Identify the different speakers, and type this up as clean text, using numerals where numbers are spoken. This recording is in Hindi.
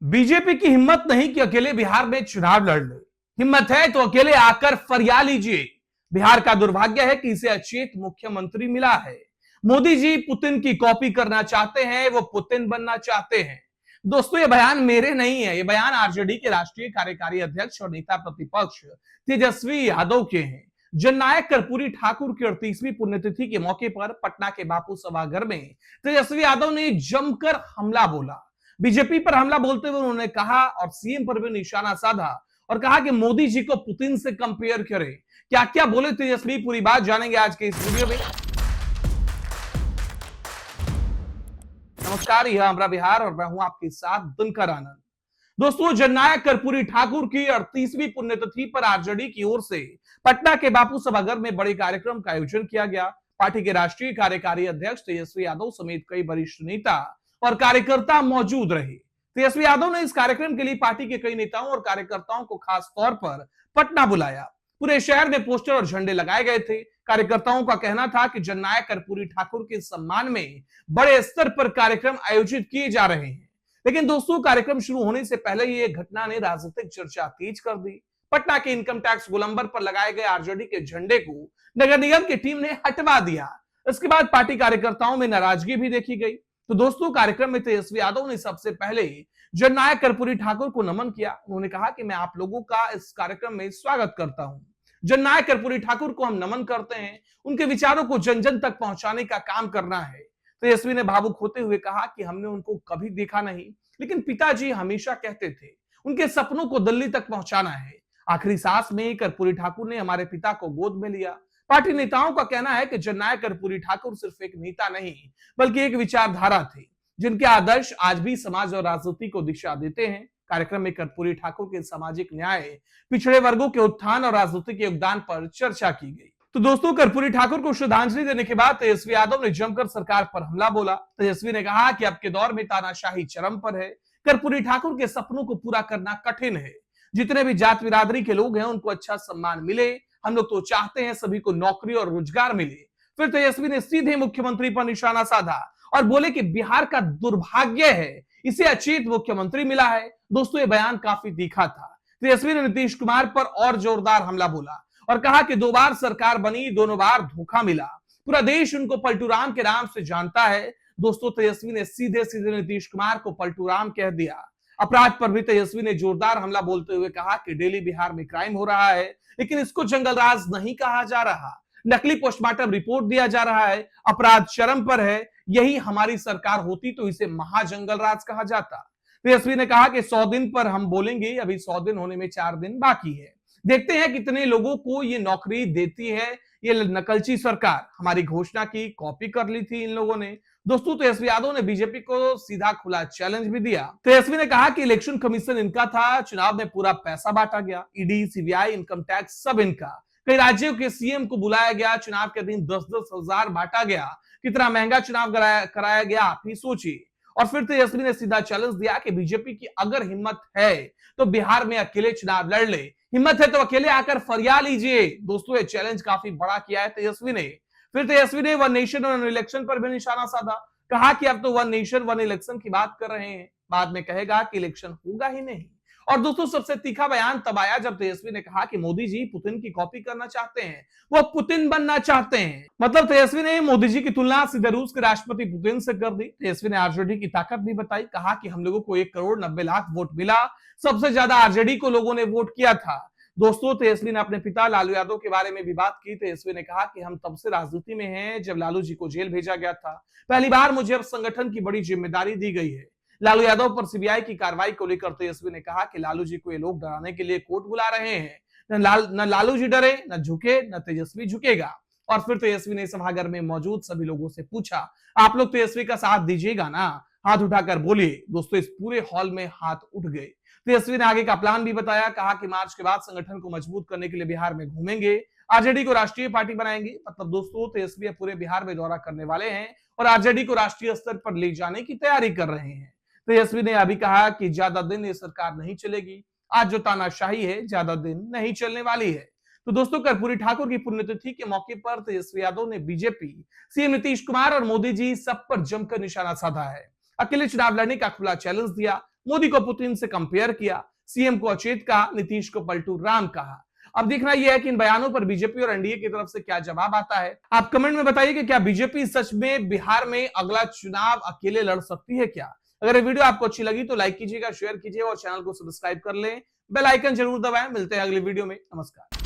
Speaker 1: बीजेपी की हिम्मत नहीं कि अकेले बिहार में चुनाव लड़ ले। हिम्मत है तो अकेले आकर फरिया लीजिए। बिहार का दुर्भाग्य है कि इसे अचेत मुख्यमंत्री मिला है। मोदी जी पुतिन की कॉपी करना चाहते हैं, वो पुतिन बनना चाहते हैं। दोस्तों, ये बयान मेरे नहीं है, ये बयान आरजेडी के राष्ट्रीय कार्यकारी अध्यक्ष और नेता प्रतिपक्ष तेजस्वी यादव के हैं। जननायक कर्पूरी ठाकुर की 38वीं पुण्यतिथि के मौके पर पटना के बापू सभागार में तेजस्वी यादव ने जमकर हमला बोला। बीजेपी पर हमला बोलते हुए उन्होंने कहा और सीएम पर भी निशाना साधा और कहा कि मोदी जी को पुतिन से कंपेयर करें। क्या क्या बोले तेजस्वी, पूरी बात जानेंगे आज के इस वीडियो में। नमस्कार, यह हमारा बिहार और मैं हूं आपके साथ दिनकर आनंद। दोस्तों, जननायक कर्पूरी ठाकुर की 38वीं पुण्यतिथि पर आरजेडी की ओर से पटना के बापू सभागार में बड़े कार्यक्रम का आयोजन किया गया। पार्टी के राष्ट्रीय कार्यकारी अध्यक्ष तेजस्वी यादव समेत कई वरिष्ठ नेता और कार्यकर्ता मौजूद रहे। तेजस्वी यादव ने इस कार्यक्रम के लिए पार्टी के कई नेताओं और कार्यकर्ताओं को खास तौर पर पटना बुलाया। पूरे शहर में पोस्टर और झंडे लगाए गए थे। कार्यकर्ताओं का कहना था कि जननायक कर्पूरी ठाकुर के सम्मान में बड़े स्तर पर कार्यक्रम आयोजित किए जा रहे हैं। लेकिन दोस्तों, कार्यक्रम शुरू होने से पहले ही एक घटना ने राजनीतिक चर्चा तेज कर दी। पटना के इनकम टैक्स गोलंबर पर लगाए गए आरजेडी के झंडे को नगर निगम की टीम ने हटवा दिया। इसके बाद पार्टी कार्यकर्ताओं में नाराजगी भी देखी गई। तो दोस्तों, कार्यक्रम में तेजस्वी यादव ने सबसे पहले जननायक कर्पूरी ठाकुर को नमन किया। उन्होंने कहा कि मैं आप लोगों का इस कार्यक्रम में स्वागत करता हूं। जननायक कर्पूरी ठाकुर को हम नमन करते हैं, उनके विचारों को जन जन तक पहुंचाने का काम करना है। तेजस्वी ने भावुक होते हुए कहा कि हमने उनको कभी देखा नहीं, लेकिन पिताजी हमेशा कहते थे उनके सपनों को दिल्ली तक पहुंचाना है। आखिरी सांस में कर्पूरी ठाकुर ने हमारे पिता को गोद में लिया। पार्टी नेताओं का कहना है कि जननायक कर्पूरी ठाकुर सिर्फ एक नेता नहीं, बल्कि एक विचारधारा थे, जिनके आदर्श आज भी समाज और राजनीति को दिशा देते हैं। कार्यक्रम में कर्पूरी ठाकुर के सामाजिक न्याय, पिछड़े वर्गों के उत्थान और राजनीतिक योगदान पर चर्चा की गई। तो दोस्तों, कर्पूरी ठाकुर को श्रद्धांजलि देने के बाद तेजस्वी यादव ने जमकर सरकार पर हमला बोला। तेजस्वी ने कहा कि अब के दौर में तानाशाही चरम पर है। कर्पूरी ठाकुर के सपनों को पूरा करना कठिन है। जितने भी जात बिरादरी के लोग हैं, उनको अच्छा सम्मान मिले। हम लोग तो चाहते हैं सभी को नौकरी और रोजगार मिले। फिर तेजस्वी ने सीधे मुख्यमंत्री पर निशाना साधा और बोले कि बिहार का दुर्भाग्य है, इसे अचेत मुख्यमंत्री मिला है। दोस्तों, ये बयान काफी तीखा था। तेजस्वी ने नीतीश कुमार पर और जोरदार हमला बोला और कहा कि 2 बार सरकार बनी, दोनों बार धोखा मिला। पूरा देश उनको पलटूराम के नाम से जानता है। दोस्तों, तेजस्वी ने सीधे सीधे नीतीश कुमार को पलटूराम कह दिया। अपराध पर भी तेजस्वी ने जोरदार हमला बोलते हुए कहा कि डेली बिहार में क्राइम हो रहा है, लेकिन इसको जंगलराज नहीं कहा जा रहा। नकली पोस्टमार्टम रिपोर्ट दिया जा रहा है। अपराध चरम पर है। यही हमारी सरकार होती तो इसे महाजंगलराज कहा जाता। तेजस्वी ने कहा कि 100 दिन पर हम बोलेंगे, अभी 100 दिन होने में 4 दिन बाकी है। देखते हैं कितने लोगों को ये नौकरी देती है। ये नकलची सरकार हमारी घोषणा की कॉपी कर ली थी इन लोगों ने। दोस्तों, तेजस्वी यादव ने बीजेपी को सीधा खुला चैलेंज भी दिया। तेजस्वी ने कहा कि इलेक्शन कमीशन इनका था, चुनाव में पूरा पैसा बांटा गया। ईडी, सीबीआई, इनकम टैक्स सब इनका। कई राज्यों के सीएम को बुलाया गया, चुनाव के दिन 10-10 हजार बांटा गया। कितना महंगा चुनाव कराया गया, आप ही सोचिए। और फिर तेजस्वी ने सीधा चैलेंज दिया कि बीजेपी की अगर हिम्मत है तो बिहार में अकेले चुनाव लड़ ले। हिम्मत है तो अकेले आकर फरिया लीजिए। दोस्तों, ये चैलेंज काफी बड़ा किया है तेजस्वी ने। फिर तेजस्वी ने वन नेशन वन इलेक्शन पर भी निशाना साधा। कहा कि अब तो वन नेशन वन इलेक्शन की बात कर रहे हैं, बाद में कहेगा कि इलेक्शन होगा ही नहीं। और दोस्तों, सबसे तीखा बयान तब आया जब तेजस्वी ने कहा कि मोदी जी पुतिन की कॉपी करना चाहते हैं, वो पुतिन बनना चाहते हैं। मतलब तेजस्वी ने मोदी जी की तुलना सीधे रूस के राष्ट्रपति पुतिन से कर दी। तेजस्वी ने आरजेडी की ताकत भी बताई। कहा कि हम लोगों को 1 करोड़ 90 लाख वोट मिला, सबसे ज्यादा आरजेडी को लोगों ने वोट किया था। दोस्तों, तेजस्वी ने अपने पिता लालू यादव के बारे में भी बात की। तेजस्वी ने कहा कि हम तब से राजनीति में हैं जब लालू जी को जेल भेजा गया था। पहली बार मुझे अब संगठन की बड़ी जिम्मेदारी दी गई है। लालू यादव पर सीबीआई की कार्रवाई को लेकर तेजस्वी ने कहा कि लालू जी को ये लोग डराने के लिए कोर्ट बुला रहे हैं। न लालू जी डरे, न झुके, न तेजस्वी झुकेगा। और फिर तेजस्वी ने सभागार में मौजूद सभी लोगों से पूछा, आप लोग तेजस्वी का साथ दीजिएगा ना? हाथ उठाकर बोलिए। दोस्तों, इस पूरे हॉल में हाथ उठ गए। तेजस्वी ने आगे का प्लान भी बताया। कहा कि मार्च के बाद संगठन को मजबूत करने के लिए बिहार में घूमेंगे, आरजेडी को राष्ट्रीय पार्टी बनाएंगे। मतलब दोस्तों, तेजस्वी पूरे बिहार में दौरा करने वाले हैं और आरजेडी को राष्ट्रीय स्तर पर ले जाने की तैयारी कर रहे हैं। तेजस्वी ने अभी कहा कि ज्यादा दिन ये सरकार नहीं चलेगी। आज जो तानाशाही है, ज्यादा दिन नहीं चलने वाली है। तो दोस्तों, कर्पूरी ठाकुर की पुण्यतिथि के मौके पर तेजस्वी यादव ने बीजेपी, सीएम नीतीश कुमार और मोदी जी सब पर जमकर निशाना साधा है। अकेले चुनाव लड़ने का खुला चैलेंज दिया। मोदी को पुतिन से कंपेयर किया, सीएम को अचेत कहा, नीतीश को पलटू राम कहा। अब देखना यह है कि इन बयानों पर बीजेपी और एनडीए की तरफ से क्या जवाब आता है। आप कमेंट में बताइए कि क्या बीजेपी सच में बिहार में अगला चुनाव अकेले लड़ सकती है क्या। अगर ये वीडियो आपको अच्छी लगी तो लाइक कीजिएगा, शेयर कीजिए और चैनल को सब्सक्राइब कर लें, बेल आइकन जरूर दबाएं। मिलते हैं अगली वीडियो में। नमस्कार।